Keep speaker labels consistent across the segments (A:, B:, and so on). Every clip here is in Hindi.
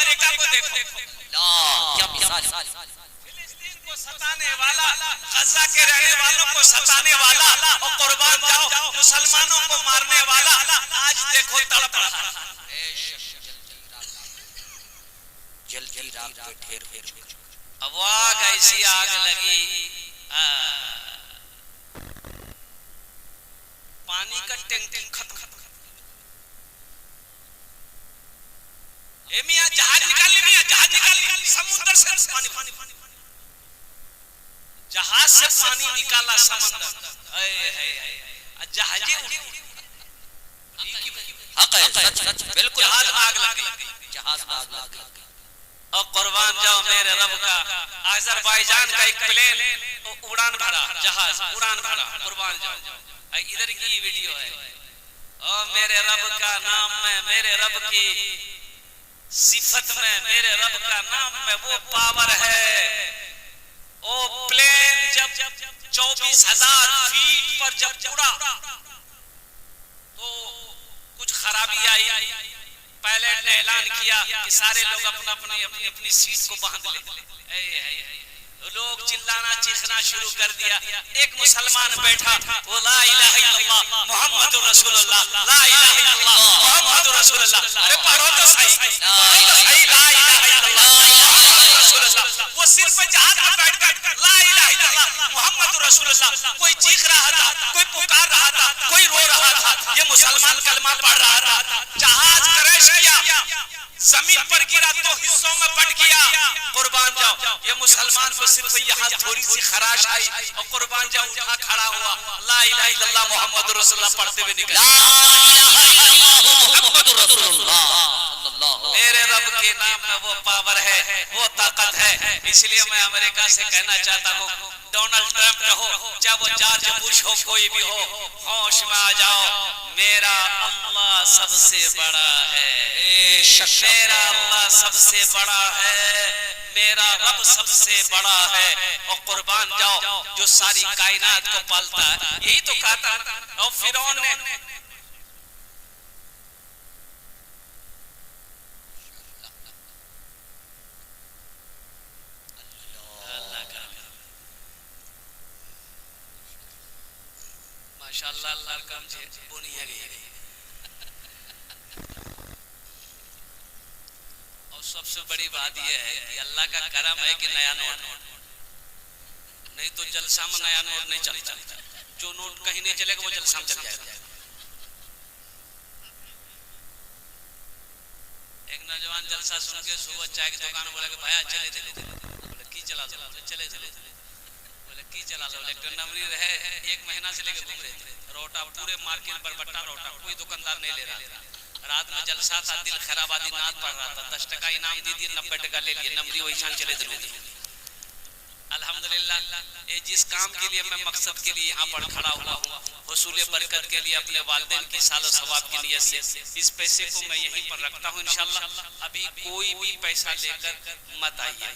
A: अमेरिका को देखो,
B: क्या मिसाल है।
A: फिलिस्तीन को सताने वाला, गजा के रहने वालों को सताने वाला और कुर्बान जाओ मुसलमानों को मारने वाला आज देखो तड़प रहा है।
B: जलती राख पे ढेर हो चुका।
A: अब वो आग ऐसी आग लगी, पानी का टैंक खत्म। मियां जहाज निकाली, मियां जहाज निकाली, समुद्र से पानी, जहाज से पानी निकाला समुद्र, जहाज
B: सच बिल्कुल
A: जहाज आग लगी,
B: जहाज आग लगी।
A: और कुर्बान जाओ मेरे रब का, अजरबैजान का एक प्लेन उड़ान भरा, जहाज उड़ान भरा, कुर्बान जाओ। इधर की वीडियो है। और मेरे रब का नाम में, मेरे रब की सिफत में, मेरे रब का नाम में वो पावर है। ओ प्लेन जब 24,000 फीट पर जब उड़ा तो कुछ खराबी आई। पायलट ने ऐलान किया कि सारे लोग अपनी सीट को बांध ले। लोग चिल्लाना चीखना शुरू कर दिया। एक मुसलमान बैठा, वो ला इलाहा इल्लल्लाह मुहम्मदुर रसूलुल्लाह, ला इलाहा इल्लल्लाह मुहम्मदुर रसूलुल्लाह। अरे पढ़ो तो सही, पढ़ो तो सही, ला इलाहा इल्लल्लाह मुहम्मदुर रसूलुल्लाह। वो सिर पे जहाज पे बैठकर ला इलाहा इल्लल्लाह मुहम्मदुर रसूलुल्लाह। कोई चीख रहा था, कोई पुकार रहा था, कोई रो रहा था, ये मुसलमान कलमा पढ़ रहा था। जहाज क्रैश किया, जमीन पर गिरा, दो हिस्सों में बट गया। कुर्बान जाओ, ये मुसलमान को सिर्फ यहाँ थोड़ी सी खराश आई और कुर्बान जाओ उठा खड़ा हुआ, ला इलाहा इल्लल्लाह मुहम्मदुर रसूलुल्लाह पढ़ते हुए निकला। मेरे रब के नाम में वो पावर है, वो ताकत है। इसलिए मैं अमेरिका से कहना चाहता हूँ, डोनाल्ड ट्रंप हो चाहे वो जॉर्ज बुश हो, कोई भी हो, होश में आ जाओ। मेरा अल्लाह सबसे बड़ा है, मेरा अल्लाह सबसे बड़ा है, मेरा रब सबसे बड़ा है। और कुर्बान जाओ जो सारी कायनात को पालता है, यही तो कहा था। और फिरौन ने माशाअल्लाह अल्लाह का बुनिया गई। और सबसे बड़ी बात यह है कि अल्लाह का करम है कि नया नोट, नहीं तो जलसा में नया नोट नहीं चलता। जो नोट कहीं नहीं चलेगा वो जलसा में चल जाएगा। एक नौजवान जलसा सुन के सुबह चाय की दुकान बोला कि भैया चले चले, बोले की चला लो, चले चले, बोले की चला लो। लेकिन नमरी रहे 1 महीना से लेके घूम रहे थे, रोटा पूरे मार्केट पर बट्टा रोटा, कोई दुकानदार नहीं ले रहा। रात में जलसा था, दिल खैराबादी नाद पड़ रहा था, 10 टका इनाम दे दिए, 90 टका ले लिए, नमरी वही शान चले थे। अल्हम्दुलिल्लाह, ये जिस काम के लिए मैं मकसद के लिए यहाँ पर खड़ा हुआ हूँ, हुसूल बरकत के लिए, अपने वालिदैन की सालो सवाब की नियत से, इस पैसे को मैं यहीं पर रखता हूँ। इंशाल्लाह अभी कोई भी पैसा लेकर मत आइए।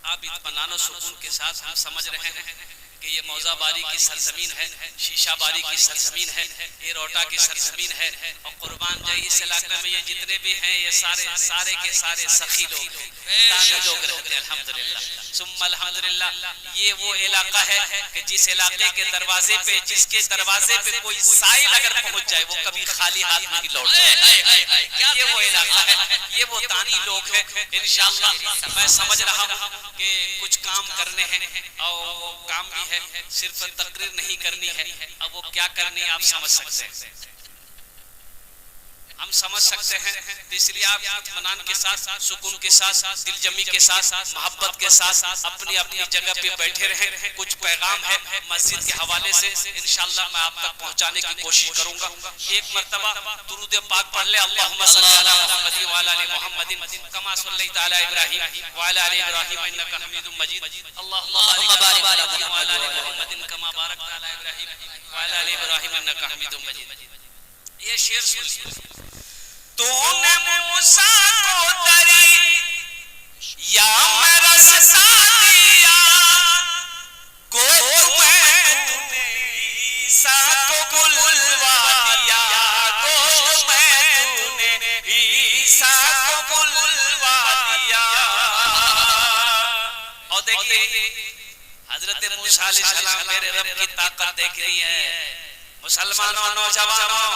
A: आप इत्मीनान सुकून के साथ, हम समझ रहे हैं कि ये मौजाबारी की सरजमीन है, शीशाबारी की सरजमीन है, ये रोटा की सरजमीन है। और कुर्बान जाए इस इलाके में ये जितने भी हैं, ये सारे के सारे सखी लोग रहते हैं। अल्हम्दुलिल्लाह सुम्मा अल्हम्दुलिल्लाह। ये वो इलाका है कि जिस इलाके के दरवाजे पे, जिसके दरवाजे पे कोई साइल अगर पहुंच जाए वो कभी खाली हाथ नहीं लौटता। ये वो इलाका है, ये वो तानी लोग हैं। इंशाअल्लाह मैं समझ रहा हूँ कि कुछ काम करने हैं और वो काम भी है, सिर्फ तकरीर नहीं करनी है। अब वो क्या करनी है आप समझ सकते हैं, हम समझ सकते हैं। इसलिए आप इत्मीनान के साथ, सुकून के साथ, दिलजमी के साथ, मोहब्बत के साथ अपनी अपनी जगह पे बैठे रहें। कुछ पैगाम है मस्जिद के हवाले से, इंशाअल्लाह मैं आप तक पहुंचाने की कोशिश करूंगा। एक मर्तबा दुरूद पाक पढ़ ले, अल्लाहुम्मा सल्ली अला मुहम्मदिन व अला आलि मुहम्मदिन कमा सल्लैता अला इब्राहीम व अला आलि इब्राहीम इन्नका हमीदुम मजीद। अल्लाहुम्मा बारिक अला मुहम्मदिन कमा बारकता अला इब्राहीम व अला आलि इब्राहीम इन्नका हमीदुम मजीद। ये शेर सुन, तूने मूसा को दरी या में रस दिया, गोद में तूने ईसा को बुलवा दिया, गोद में तूने ईसा को देखिए हजरत मूसा अलैहिस्सलाम मेरे रब की ताकत देख रही है। मुसलमानों नौजवानों,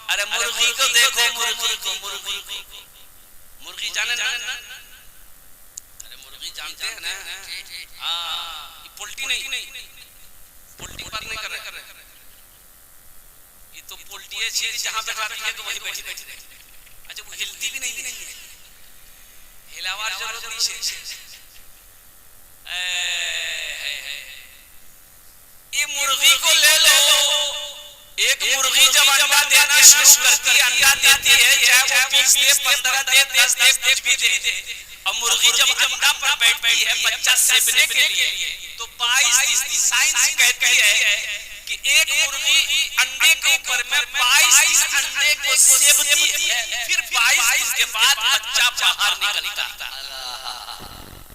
A: अरे मुर्गी को देखो, मुर्गी जाने ना, अरे मुर्गी जानते हैं ना, हाँ ये पोल्ट्री नहीं, पोल्ट्री बात नहीं कर रहे, ये तो पोल्ट्री है चीज जहाँ पे रहती है तो वही बैठी रहती है। अच्छा वो हिलती भी नहीं है, हिलावार जरूरत नहीं है। ये मुर्गी को ले लो, एक मुर्गी जब अंडा देना शुरू करती है, अंडा देती है, चाहे वो 20 दे, 15 दे, 10 दे, कुछ भी दे, और मुर्गी जब अंडा पर बैठती है बच्चा सेवने के लिए, तो 22 साइंस कहती है कि एक मुर्गी अंडे के ऊपर में 22 अंडे को सेवती है, फिर 22 के बाद बच्चा बाहर निकलता है।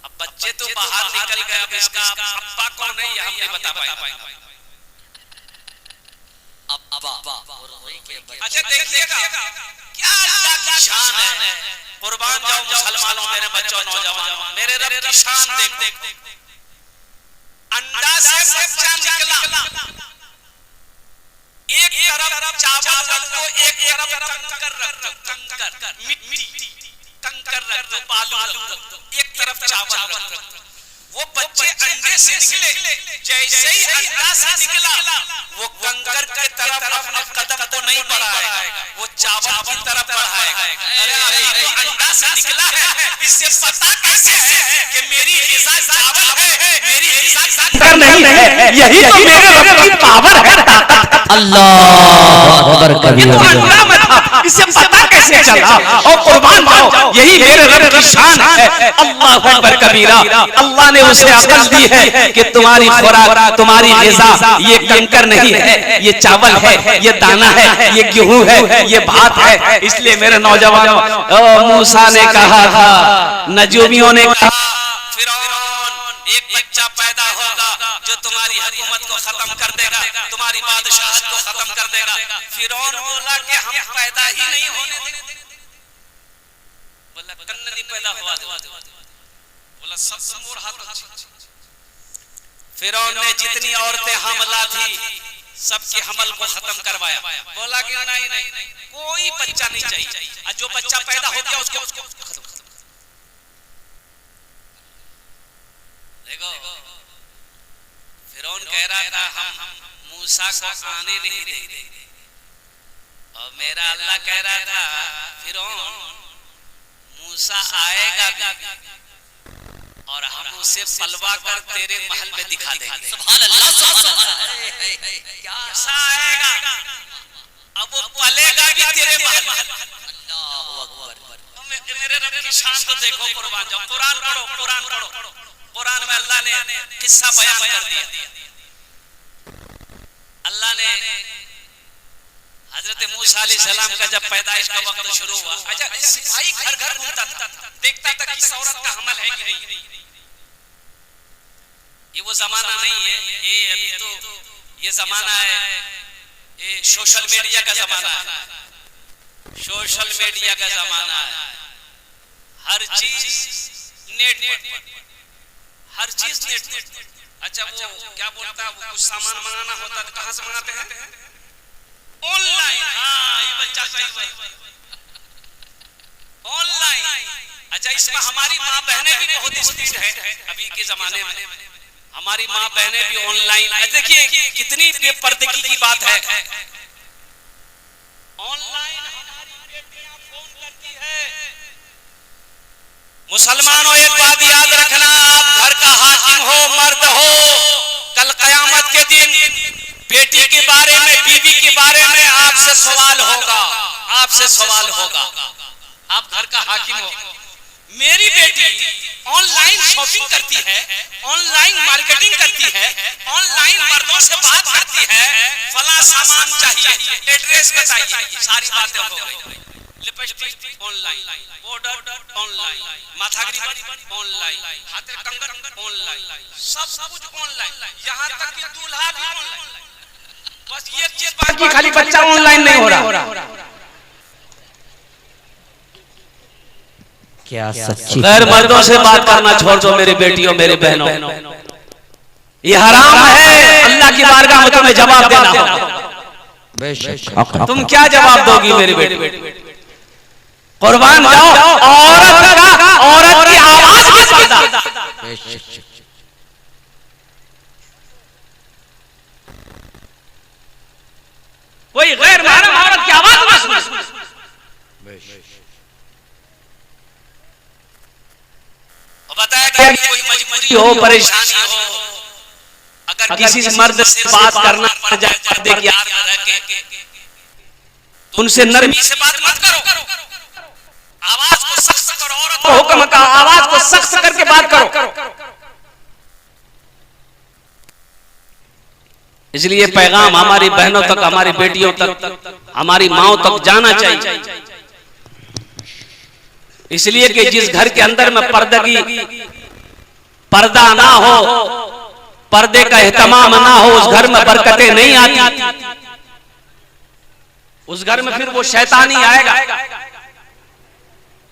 A: अब बच्चे तो बाहर निकल गए, अब इसका अब्बा कौन है हम नहीं बता पाएंगे। अच्छा देखिएगा क्या अल्लाह की शान है। कुर्बान जाओ मुसलमानों, मेरे बच्चों, नौजवानों, मेरे रब की शान देख। अंडा से बच्चा निकला, एक तरफ चावल रख दो, एक तरफ कंकर रख दो, कंकर मिट्टी, कंकर रख दो, बालू रख दो, एक तरफ चावल रख दो। वो बच्चे अंडे से निकले, जैसे ही अंडा से निकला वो कंकर के तरफ अपना कदम तो नहीं बढ़ाएगा, वो चावल की तरफ बढ़ाएगा। अरे ये तो अंडा से निकला है, इससे पता कैसे है कि मेरी ग़िज़ा चावल है, मेरी ग़िज़ा कंकर नहीं है। यही तो मेरे रब की पावर है, ताकत।
B: अल्लाह अकबर कबीर।
A: अंडा में था, इससे पता कैसे चला? और कुर्बान जाओ, यही मेरे रब की शान है। अल्लाह अकबर कबीरा। अल्लाह ने उसे अकल दी है कि तुम्हारी खुराक, तुम्हारी ग़िज़ा ये कंकर नहीं है, ये चावल है, ये दाना है, ये गेहूं है, ये भात है। इसलिए मेरे नौजवानों, मूसा ने कहा था, नजूमियों ने कहा, फिरौन एक बच्चा पैदा होगा जो तुम्हारी हुकूमत को खत्म कर देगा, तुम्हारी बादशाहत को खत्म कर देगा। फिरौन बोला कि हम पैदा ही नहीं होने देंगे। बोला कन्न नहीं पैदा हुआ, बोला सब मोर हाथ। फिरौन ने जितनी औरतें हमला थी सबके हमल को खत्म करवाया। बोला कि नहीं, कोई बच्चा नहीं चाहिए, और जो बच्चा पैदा हो गया उसको खत्म। देखो फिरौन कह रहा था हम मूसा को आने नहीं देंगे, और मेरा अल्लाह कह रहा था फिरौन मूसा आएगा भी, और हम उसे पलवा कर तेरे महल में दिखा देंगे।
B: सुभान अल्लाह, सुभान अल्लाह।
A: कैसा आएगा? अब वो पलेगा भी तेरे महल में।
B: अल्लाहु अकबर।
A: मेरे रब की शान को देखो, कुर्बान जाओ। कुरान पढ़ो, कुरान पढ़ो। कुरान में अल्लाह ने किस्सा बयान कर दिया। अल्लाह ने हजरत मूसा अलैहिस्सलाम का जब पैदाइश का वक्त शुरू हुआ, अच्छा सिपाही घर घर घूमता था, देखता था किस औरत का हमल है कि नहीं। ये वो जमाना नहीं है, ये अभी तो ये जमाना है, ये सोशल मीडिया का जमाना है, सोशल मीडिया का जमाना है। हर चीज नेट पर, हर चीज नेट पर। अच्छा वो क्या बोलता है, वो कुछ सामान मंगाना होता है तो कहाँ से मंगाते हैं? ऑनलाइन। हाँ ये बच्चा सही, ऑनलाइन। अच्छा इसमें हमारी माँ बहनें भी बहुत स्पीड है अभी के जमाने में, हमारी माँ बहनें भी ऑनलाइन। देखिए कितनी बेपर्दगी की बात है। ऑनलाइन हमारी बेटियां फोन करती है। मुसलमानों एक बात याद रखना, आप घर का हाकिम हो, मर्द हो, कल कयामत के दिन बेटी के बारे में, बीवी के बारे में आपसे सवाल होगा, आपसे सवाल होगा। आप घर का हाकिम हो, मेरी बेटी ऑनलाइन शॉपिंग करती है, ऑनलाइन मार्केटिंग करती है, ऑनलाइन मर्दों से बात करती है, फला सामान चाहिए, एड्रेस बताइए, सारी बातें हो गई। लिपस्टिक ऑनलाइन, पाउडर ऑनलाइन, माथागरी ऑनलाइन, हाथे कंगन ऑनलाइन, सब कुछ ऑनलाइन, यहाँ तक कि दूल्हा भी ऑनलाइन। बस ये चीज बाकी, खाली बच्चा ऑनलाइन नहीं हो रहा।
B: क्या सच्ची
A: गैर मर्दों से बात करना छोड़ दो मेरी बेटियों मेरे बहनों, ये हराम है। अल्लाह की बारगाह में तुम्हें जवाब देना होगा। तुम क्या जवाब दोगी मेरी बेटी? कुर्बान जाओ, औरत की आवाज में पर्दा। कोई गैर महरम औरत की आवाज में सुनो। बताया कि कोई मजबूरी हो, परेशानी हो, अगर किसी मर्द से बात करना पड़ जाए पर्दे की आड़ में रह के, उनसे नरमी से बात मत करो, आवाज को सख्त करो। औरत को हुक्म का आवाज को सख्त करके बात करो। इसलिए पैगाम हमारी बहनों तक, हमारी बेटियों तक, हमारी माओं तक जाना चाहिए। इसलिए कि जिस घर के अंदर में पर्दा ना हो, पर्दे का एहतमाम ना हो, उस घर में बरकतें नहीं आती। उस घर में फिर वो शैतानी आएगा।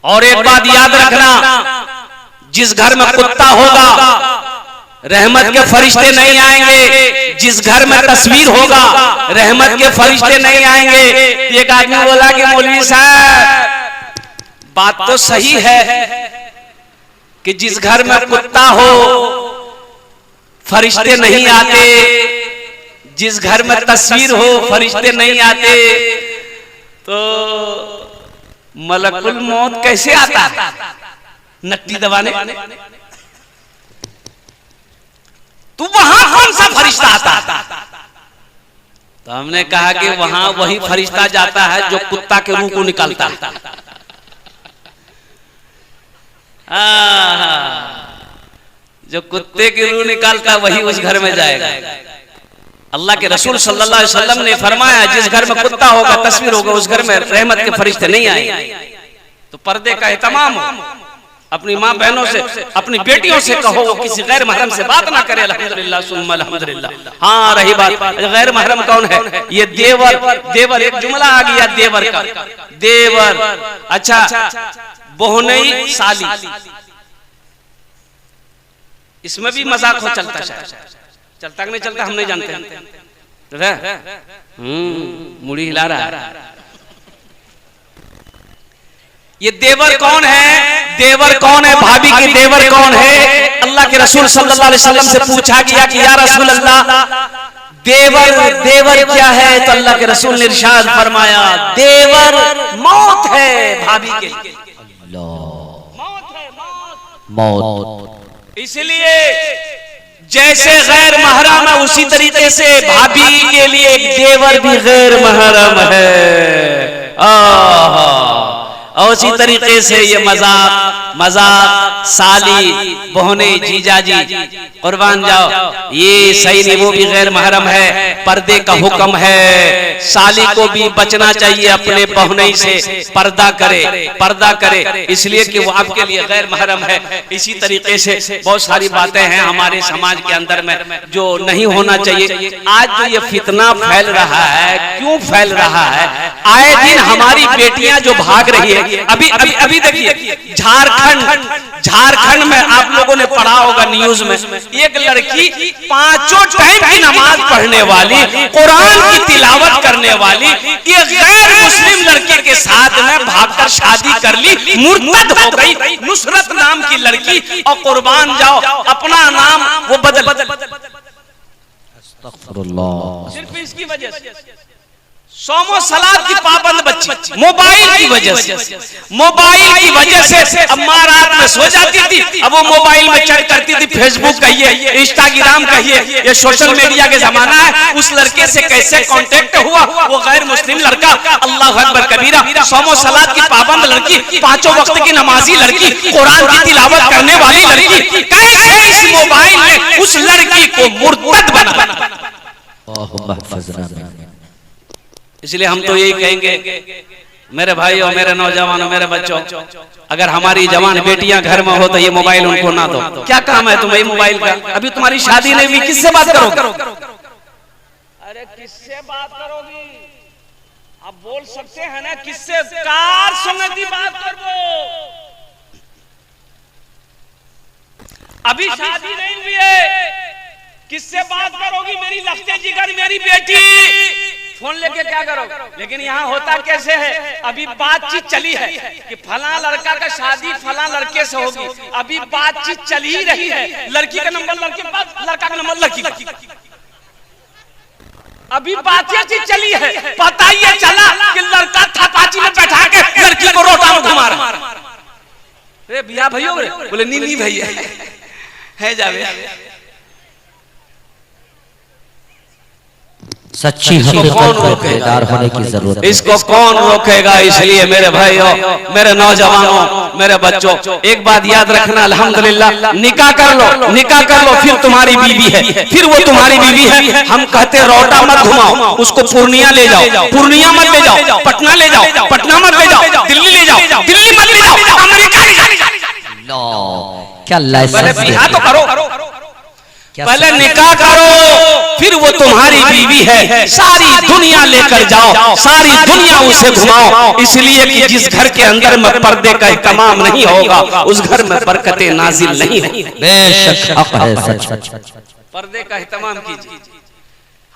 A: और एक बात याद रखना, जिस घर में कुत्ता होगा रहमत के फरिश्ते नहीं आएंगे। जिस घर में तस्वीर होगा रहमत के फरिश्ते नहीं आएंगे। एक आदमी बोला कि मौलवी साहब बात तो सही है कि जिस घर में कुत्ता हो फरिश्ते नहीं आते, जिस घर में तस्वीर हो फरिश्ते नहीं आते, तो मलकुल मौत कैसे आता है नट्टी दबाने? तो वहां कौन सा फरिश्ता आता? तो हमने कहा कि वहां वही फरिश्ता जाता है जो कुत्ता के रूह को निकालता है। जो कुत्ते की रूह निकालता वही उस घर में जाएगा। अल्लाह के रसूल सल्लल्लाहु अलैहि वसल्लम ने फरमाया जिस घर में कुत्ता होगा, तस्वीर होगा, उस घर में रहमत के फरिश्ते नहीं आएंगे। तो पर्दे का एहतमाम हो। अपनी माँ बहनों से, अपनी बेटियों से कहो वो किसी गैर महरम से बात ना करे। अल्हम्दुलिल्लाह सुम्मा अल्हम्दुलिल्लाह। हाँ, रही बात गैर महरम कौन है? ये देवर। देवर एक जुमला आ गया देवर का। देवर, अच्छा, बोहनई साली, इसमें भी मजाक हो चलता है। चलता कि नहीं चलता हम नहीं जानते। मुड़ी हिला रहा है। ये देवर कौन है? देवर कौन है? भाभी की देवर कौन है? अल्लाह के रसूल सल्लल्लाहु अलैहि वसल्लम से पूछा गया कि या रसूल अल्लाह देवर क्या है? तो अल्लाह के रसूल ने इरशाद फरमाया देवर मौत है भाभी के लिए। मौत। इसलिए जैसे गैर महरम है उसी तरीके से भाभी के लिए एक देवर भी गैर महरम है। और उसी तरीके से ये मजाक साली, बहने, जीजाजी, कुर्बान जाओ, ये सही नहीं, वो भी गैर महरम है। पर्दे का हुक्म है। साली को भी बचना चाहिए अपने बहने से। पर्दा करे इसलिए कि वो आपके लिए गैर महरम है। इसी तरीके से बहुत सारी बातें हैं हमारे समाज के अंदर में जो नहीं होना चाहिए। आज जो ये फितना फैल रहा है, क्यों फैल रहा है? आए दिन हमारी बेटियां जो भाग रही है। अभी देखिए झारखंड में आप लोगों ने पढ़ा होगा न्यूज में, एक लड़की 5 टाइम की नमाज पढ़ने वाली, कुरान की तिलावत करने वाली, ये गैर मुस्लिम लड़के के साथ में भागकर शादी कर ली, मुर्तद हो गई। नुसरत नाम की लड़की, और कुर्बान जाओ अपना नाम वो बदल। सिर्फ इसकी वजह से सोमो सलाद की पाबंद बच्ची, मोबाइल की वजह से अब माँ रात में सो जाती थी, अब वो मोबाइल में चैट करती थी। फेसबुक कहिए, इंस्टाग्राम कहिए, ये सोशल मीडिया के जमाना है। उस लड़के से कैसे कांटेक्ट हुआ? वो गैर मुस्लिम लड़का, अल्लाह अकबर कबीरा, सोमो सलाद की पाबंद लड़की, 5 वक्त की नमाजी लड़की, कुरान की तिलावत करने वाली लड़की, कैसे इस मोबाइल ने उस लड़की को मुर्तद बना। इसलिए हम तो यही कहेंगे मेरे भाइयों, मेरे नौजवानों, मेरे बच्चों, अगर हमारी जवान बेटियां घर में हो तो ये मोबाइल उनको ना दो। क्या काम है तुम्हें मोबाइल का? अभी तुम्हारी शादी नहीं हुई, किससे बात करोगे? अरे किससे बात करोगी? आप बोल सकते हैं ना, किससे? कार संगति बात करो। अभी शादी नहीं हुई है, किससे बात करोगी? मेरी लखते जिगर मेरी बेटी, फोन लेके क्या करोगे? लेकिन यहाँ होता कैसे है, अभी बातचीत चली है कि फला लड़का का शादी फला लड़के से होगी, अभी बातचीत चल ही रही है, लड़की का नंबर लड़के के पास, लड़का का नंबर लड़की का, अभी बातचीत चली है, पता ये चला कि लड़का थापाची में बैठा के लड़की को रोटा में घुमा रहा। अरे भैया भैया बोले नीनी भैया है जावे।
B: सच्ची हकीकत होने की जरूरत है।
A: इसको कौन रोकेगा? इसलिए मेरे भाइयों, मेरे नौजवानों, मेरे बच्चों, एक बात याद रखना, अल्हम्दुलिल्लाह निकाह कर लो, निकाह कर लो, फिर तुम्हारी बीवी है, फिर वो तुम्हारी बीवी है। हम कहते रोटा मत घुमाओ, उसको पूर्णिया ले जाओ, पूर्णिया मत ले जाओ, पटना ले जाओ, पटना मत ले जाओ, दिल्ली ले जाओ, दिल्ली मत ले जाओ, अमेरिका ले जाओ।
B: क्या लाइसेंस?
A: बिहार तो करो, पहले निकाह करो, फिर वो तुम्हारी बीवी है, सारी दुनिया लेकर जाओ, सारी दुनिया उसे घुमाओ। इसलिए कि जिस घर के अंदर में पर्दे का इत्माम नहीं होगा, उस घर में बरकतें नाजिल नहीं होंगी।
B: बेशक हक है, सच।
A: पर्दे का इत्माम कीजिए।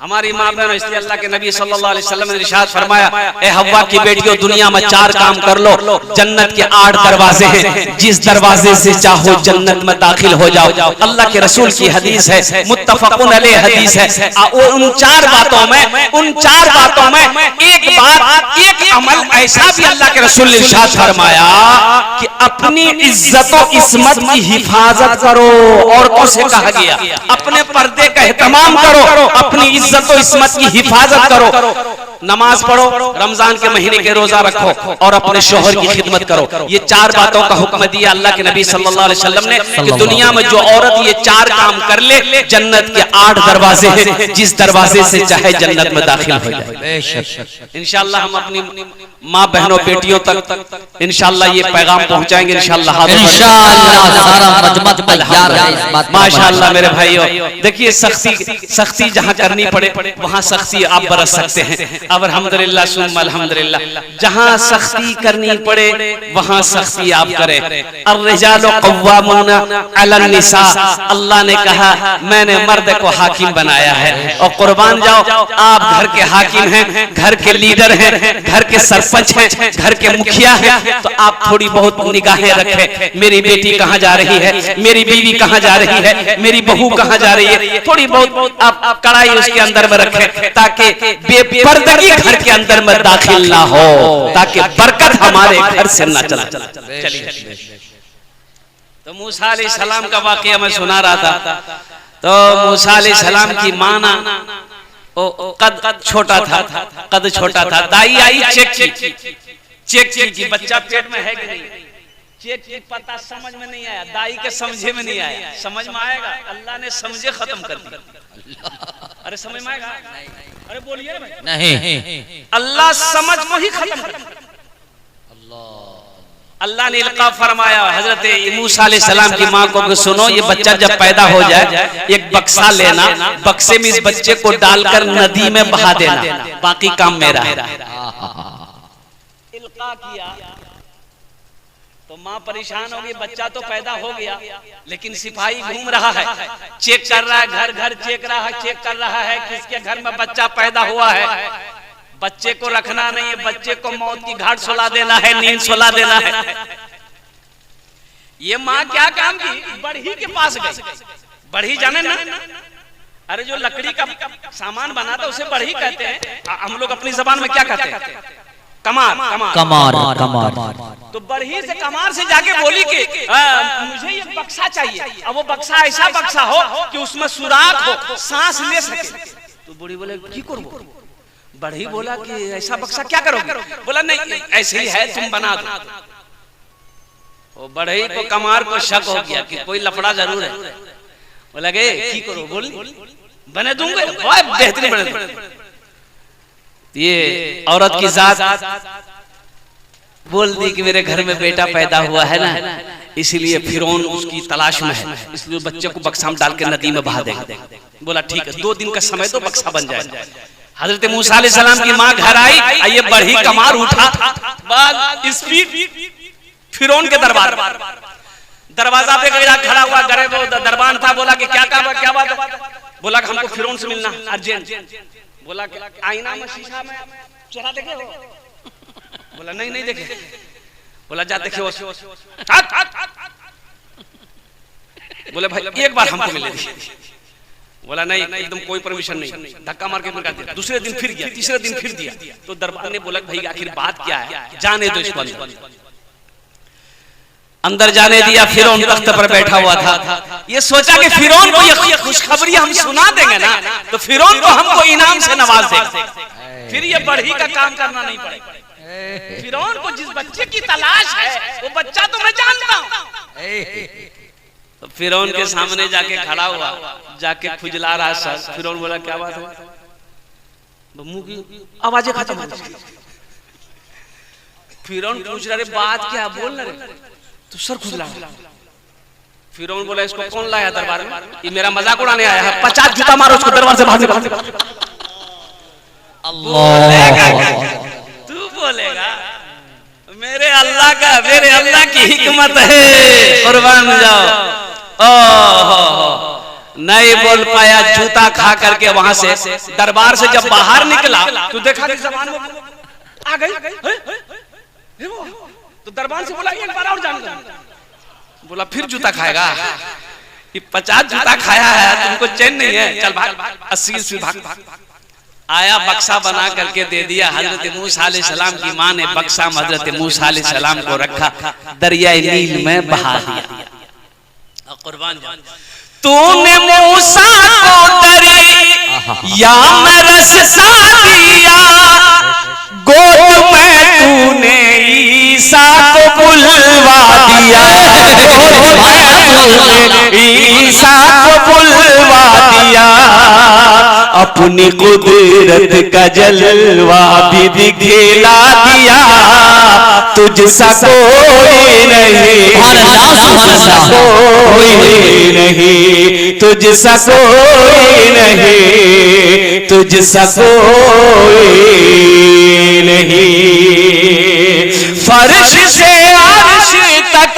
A: हमारी माँ बहन, इसलिए अल्लाह के नबी सल्लल्लाहु अलैहि वसल्लम ने इरशाद फरमाया, ए हव्वा की बेटियों, दुनिया में 4 काम कर लो, जन्नत के 8 दरवाजे हैं, जिस दरवाजे से चाहो जन्नत में दाखिल हो जाओ। अल्लाह के रसूल की हदीस है, मुत्तफकुन अलैह हदीस है। उन 4 बातों में एक बात, एक अमल ऐसा भी अल्लाह के रसूल ने इरशाद फरमाया कि अपनी इज्जत और इस्मत की हिफाजत करो। औरतों से कहा गया अपने पर्दे का एहतमाम करो, अपनी इज्जत और इस्मत की हिफाजत करो, नमाज पढ़ो, रमजान के महीने के रोजा रखो और अपने शोहर की खिदमत करो। ये 4 बातों का हुक्म दिया अल्लाह के नबी सल्लल्लाहु अलैहि वसल्लम ने कि दुनिया में जो औरत ये 4 काम कर ले, जन्नत के 8 दरवाजे हैं, जिस दरवाजे से चाहे जन्नत में दाखिल हो जाए। इंशाअल्लाह हम अपनी माँ बहनों बेटियों तक इंशाअल्लाह ये पैगाम पहुंचाएंगे इंशाअल्लाह। माशाअल्लाह मेरे भाइयों, देखिए सख्ती जहाँ करनी पड़े वहाँ सख्ती आप बरस सकते हैं। अब अल्हम्दुलिल्लाह सुम्मा अल्हम्दुलिल्लाह, जहाँ सख्ती करनी पड़े वहाँ सख्ती आप करें। अर्रिजालु कव्वामूना अलन निसा, अल्लाह ने कहा मैंने मर्द को हाकिम बनाया है। और कुर्बान जाओ, आप घर के हाकिम हैं, घर के लीडर हैं, घर के सरपंच हैं, घर के मुखिया हैं, तो आप थोड़ी बहुत निगाहें रखें। मेरी बेटी कहाँ जा रही है, मेरी बीवी कहाँ जा रही है, मेरी बहू कहाँ जा रही है, थोड़ी बहुत आप कड़ाई उसके अंदर में रखें, ताकि बेपर्दगी घर के अंदर में दाखिल ना हो, ताकि बरकत हमारे घर से ना चला। चलिए, तो मूसा अलैहिस्सलाम का वाकया मैं सुना रहा था। तो मूसा अलैहिस्सलाम की माँ ना कद छोटा था, दाई आई चेक की बच्चा पेट में है कि नहीं, चेक की पता समझ में नहीं आया, दाई के समझे में नहीं आया, समझ में आएगा, अल्लाह ने समझे खत्म कर दिया। अरे समझ में आएगा? अरे बोलिए नहीं, अल्लाह समझ को ही खत्म कर दिया। अल्लाह ने इल्का फरमाया हजरत मूसा अलैहिस्सलाम की माँ को कि सुनो, ये बच्चा जब पैदा हो जाए एक बक्सा लेना, बक्से में इस बच्चे को डालकर नदी में बहा देना, बाकी काम मेरा है। इल्का किया तो माँ परेशान हो गई, बच्चा तो पैदा हो गया, लेकिन सिपाही घूम रहा है, चेक कर रहा है, घर घर चेक कर रहा है किसके घर में बच्चा पैदा हुआ है। बच्चे को रखना नहीं है, बच्चे को मौत की घाट सुला देना है, नींद सुला देना है। ये माँ क्या काम की, बढ़ी के पास गई। बढ़ी जाने ना, अरे जो लकड़ी का सामान बनाता उसे बढ़ी कहते हैं, हम लोग अपनी जबान में क्या कहते हैं, कमार। तो बढ़ी से कमार से जाके बोली कि मुझे ये बक्सा चाहिए। अब वो बक्सा ऐसा बक्सा हो कि उसमें सुराख हो, सांस ले सके। तो बूढ़ी बोले की करो? बढ़ी बोला कि ऐसा बक्सा क्या करोगे? बोला नहीं ऐसे ही है, तुम बना दो। वो बढ़ई को कमार को शक हो गया कि कोई लफड़ा जरूर है। बोला गे की करो? बोल बने दूंगे, बेहतरीन बने दूंगे। ये औरत की जात बोल दी कि मेरे घर में बेटा पैदा हुआ है ना, इसलिए फिरौन उसकी तलाश में है, इसलिए बच्चे को बक्सा में डाल के नदी में बहा देगा। बोला ठीक है, 2 दिन का समय तो बक्सा बन जाए। हजरत मूसा अलैहिस्सलाम की माँ घर आई, ये बढ़ी कमार उठा, बाद स्पीड फिरौन के दरबार। दरवाजा पे गया, खड़ा हुआ, गरीब दरबान था, बोला कि क्या बात है? बोला कि हमको फिरौन से मिलना अर्जेंट। बोला कि आईना में शीशा में चेहरा देखे हो? बोला नहीं देखे। बोला जा देखे। बोले भाई एक बार हमको मिले। बोला नहीं, एकदम कोई परमिशन नहीं। धक्का मार के फिर दिया। दूसरे दिन फिर गया, तीसरे दिन फिर दिया। तो दरबार ने बोला भाई आखिर बात क्या है, जाने दो इसको। अंदर जाने दिया। फिरौन तख्त पर बैठा हुआ था। ये सोचा कि फिरौन को ये खुशखबरी हम सुना देंगे ना तो फिरौन को हमको इनाम से नवाज देगा, फिर ये बढ़ी का काम करना नहीं पड़ेगा। फिरौन को जिस बच्चे की तलाश है वो बच्चा तो मैं जानता हूं। तो फिरौन के सामने जाके खड़ा हुआ, जाके खुजला रहा सर। फिरौन बोला क्या बात है? मुंह की आवाजें खत्म हो गई। फिरौन पूछ रहे बात क्या, बोल रहे तो सर खुजला। फिरौन बोला इसको कौन लाया दरबार में? ये मेरा मजाक उड़ाने आया है, 50 जूता मारो उसको दरबार से बाहर निकाल। तू बोलेगा मेरे अल्लाह की हिकमत है, कुर्बान जाओ। नहीं बोल पाया, जूता खा करके वहां से दरबार से जब बाहर निकला तो देखा कि जबान में आ गई। तो दरबार से बोला एक बार और जान लो। बोला फिर जूता खाएगा? ये 50 जूता खाया है, तुमको चैन नहीं है, चल भाग 80 से भाग। आया, बक्सा बना करके दे दिया। हजरत मूसा अलैहिस्सलाम की मां ने बक्सा हजरत मूसा अलैहिस्सलाम को रखा, दरियाए नील में बहा दिया। कुर्बान जान। तूने मूसा को दरिया में रस्सा दिया, गोद में तूने ईसा को बुलवा दिया, ईसा को बुलवा दिया। अपनी कुदरत का जलवा भी दिखला दिया, तुझसा कोई नहीं, तुझसा कोई नहीं, तुझसा कोई नहीं, तुझसा कोई नहीं। फर्श से अर्श तक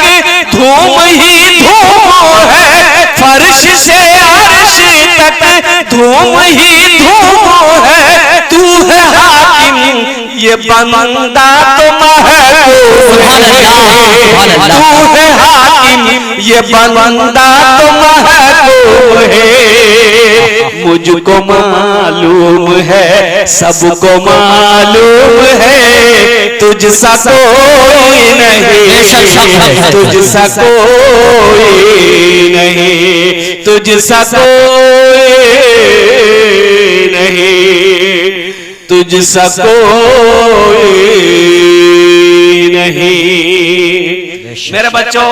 A: धूम ही धूम है, फर्श से अर्श तक धूम ही धूम है। तू है हाकिम, ये बंदा तो महबूब है। तू है हाकिम, ये बंदा तो महबूब है। मुझको मालूम है, सबको मालूम है, तुझसा कोई नहीं, तुझसा कोई नहीं, तुझसा कोई नहीं, तुझसा कोई नहीं। मेरे बच्चों,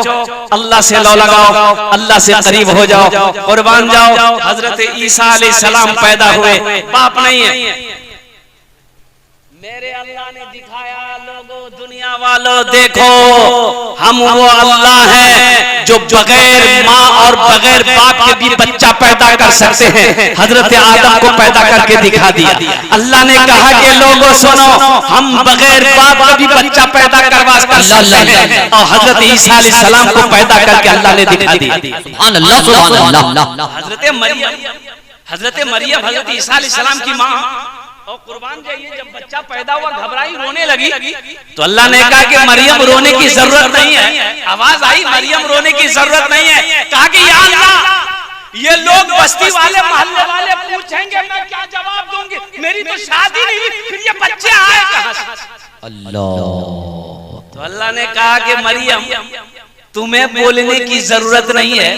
A: अल्लाह से लौ लगाओ, अल्लाह से करीब हो जाओ, कुर्बान जाओ। हजरत ईसा अलैहिस्सलाम पैदा हुए, बाप नहीं है। मेरे अल्लाह ने दिखाया, लोगों दुनिया वालों देखो, हम वो अल्लाह हैं जो बगैर माँ और बगैर बाप के भी बच्चा पैदा कर सकते हैं। हजरत आदम को पैदा करके दिखा दिया। अल्लाह ने कहा कि लोगों सुनो, हम बगैर बाप के भी बच्चा पैदा करवा सकते हैं, और हजरत ईसा अलैहिस्सलाम को पैदा करके अल्लाह ने दिखा दिया। हजरत मरियम हजरत ईसा अलैहिस्सलाम की माँ, और कुर्बान जाइए, जब बच्चा पैदा हुआ घबराई, रोने लगी, तो अल्लाह ने कहा कि मरियम रोने की जरूरत नहीं है। आवाज आई, मरियम रोने की जरूरत नहीं है। कहा कि या अल्लाह, ये लोग बस्ती वाले मोहल्ले वाले पूछेंगे, मैं क्या जवाब दूंगी? मेरी तो शादी नहीं हुई, फिर ये बच्चे आए कहां से? अल्लाह। तो अल्लाह ने कहा कि मरियम, तुम्हें बोलने की जरूरत नहीं है।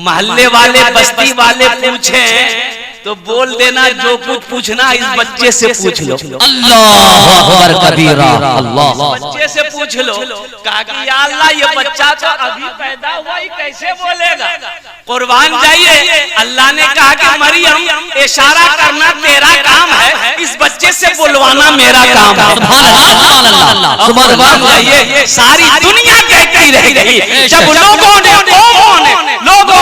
A: मोहल्ले वाले बस्ती वाले पूछे तो बोल देना, जो कुछ पूछना इस बच्चे से पूछ लो।
B: अल्लाह अकबर कबीरा, अल्लाह।
A: बच्चे से पूछ लो। कहा कि या अल्लाह, ये बच्चा तो अभी पैदा हुआ, ही कैसे बोलेगा? कुर्बान जाइए, अल्लाह ने कहा कि मरियम, इशारा करना तेरा काम है, इस बच्चे से बुलवाना मेरा काम है। कुर्बान जाइए, सारी दुनिया कहती रह गई। जब लोगों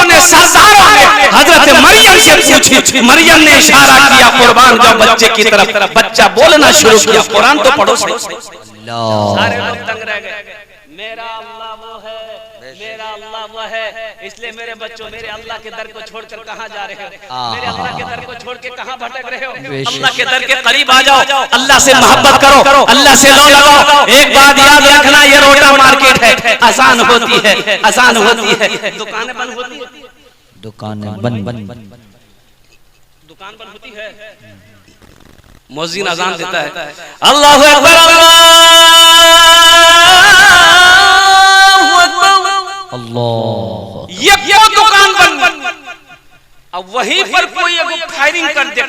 A: ने सरदारों ने हजरत मरियम से पूछी, मरियम ने इशारा किया कुर्बान जाओ बच्चे की तरफ, बच्चा बोलना शुरू किया। कुरान तो पढ़ो। सारे लोग तंग रह गए। मेरा अल्लाह वो है, मेरा अल्लाह वो है। इसलिए मेरे बच्चों, मेरे अल्लाह के दर को छोड़कर कहाँ जा रहे हो? मेरे अल्लाह के दर को छोड़ के कहाँ भटक रहे हो? अल्लाह के दर के करीब आ जाओ, अल्लाह से मोहब्बत करो, अल्लाह से लो लगाओ। एक बात याद रखना, ये रोटा मार्केट है, आसान होती है, आसान होती है। दुकानें बंद होती है,
B: दुकानें बंद
A: दुकान बंद होती है, मुअज्जिन अजान देता है, अल्लाहु अकबर,
B: अल्लाह।
A: ये क्यों दुकान बंद? अब वहीं पर कोई एक फायरिंग कर दे,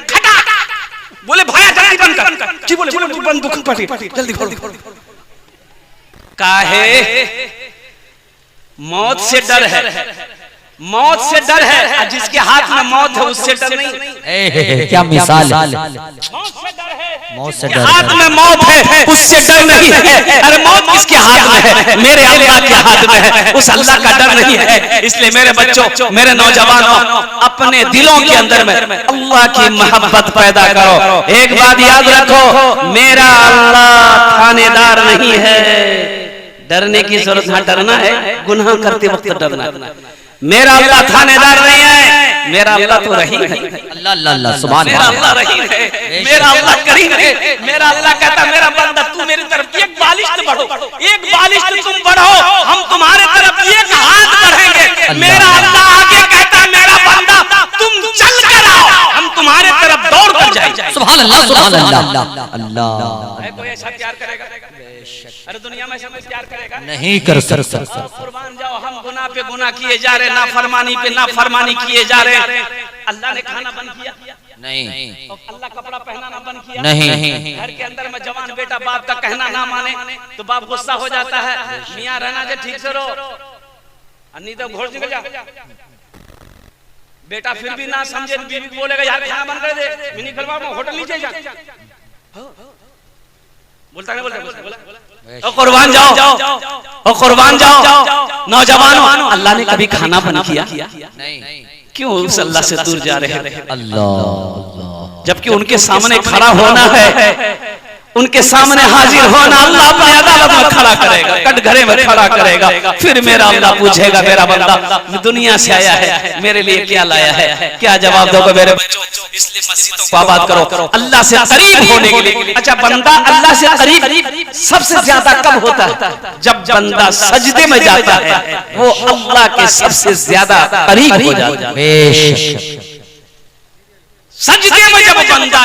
A: बोले भाया जल्दी बंद कर, जी बोले बंद दुकान पटी जल्दी खोल। काहे? मौत से डर है, मौत से डर है। जिसके हाथ में मौत है उससे डर नहीं।
B: क्या मिसाल है,
A: मौत से डर, हाथ में मौत है उससे डर नहीं है। अरे मौत किसके हाथ में है? मेरे अल्लाह के हाथ में है, उस अल्लाह का डर नहीं है। इसलिए मेरे बच्चों, मेरे नौजवानों, अपने दिलों के अंदर में अल्लाह की मोहब्बत पैदा करो। एक बात याद रखो, मेरा अल्लाह थानेदार नहीं है। डरने की जरूरत है, डरना है गुनाह करते वक्त डरना। मेरा अल्लाह थानेदार नहीं है, मेरा अल्लाह तो रहीम है।
B: अल्लाह अल्लाह सुभान
A: मेरा अल्लाह रहीम है, मेरा अल्लाह करीम है। मेरा अल्लाह कहता, मेरा बंदा तू मेरी तरफ एक बालिश बढ़ो, एक बालिश तुम बढ़ो, हम तुम्हारे तरफ एक हाथ बढ़ेंगे। मेरा अल्लाह आगे कहता, मेरा बंदा तुम चल कर आओ, हम तुम्हारे तरफ दौड़ कर जाएंगे।
B: सुभान अल्लाह, सुभान अल्लाह, अल्लाह।
A: कोई ऐसा प्यार करेगा? अरे दुनिया में ऐसा कोई प्यार करेगा?
B: नहीं कर सकता।
A: कुर्बान जाओ, हम गुनाह पे गुनाह किए जा रहे, नाफरमानी पे नाफरमानी किए जा रहे। अल्लाह ने खाना बंद किया
B: नहीं,
A: अल्लाह कपड़ा पहनाना बंद किया
B: नहीं।
A: घर के अंदर में जवान बेटा बाप का कहना ना माने तो बाप गुस्सा हो जाता है, मियाँ रहना जे ठीक से रहो, नहीं तो घोड़ निकल जा। बेटा फिर भी ना समझे, बीवी बोलेगा यार खाना बंद कर दे, मिनी खलवा होटल नीचे जा। बोलता नहीं बोलता, ओ कुर्बान जाओ, ओ कुर्बान जाओ। नौजवानों, अल्लाह ने कभी खाना बंद किया?
B: नहीं।
A: क्यों उस अल्लाह से दूर जा रहे हैं?
B: अल्लाह,
A: जबकि उनके सामने खड़ा होना है, उनके सामने हाजिर होना। अल्लाह अपनी अदालत में खड़ा करेगा, कटघरे में खड़ा करेगा। फिर मेरा अल्लाह पूछेगा, मेरा बंदा दुनिया से आया है, मेरे लिए क्या लाया है? क्या जवाब दोगे मेरे बच्चों? इसलिए मस्जिदों को आबाद करो, अल्लाह से करीब होने के लिए। अच्छा, बंदा अल्लाह से करीब सबसे ज्यादा कब होता है? जब बंदा सजदे में जाता है, वो अल्लाह के सबसे ज्यादा करीब हो जाता है।
B: बेशक
A: सजदे में जब बंदा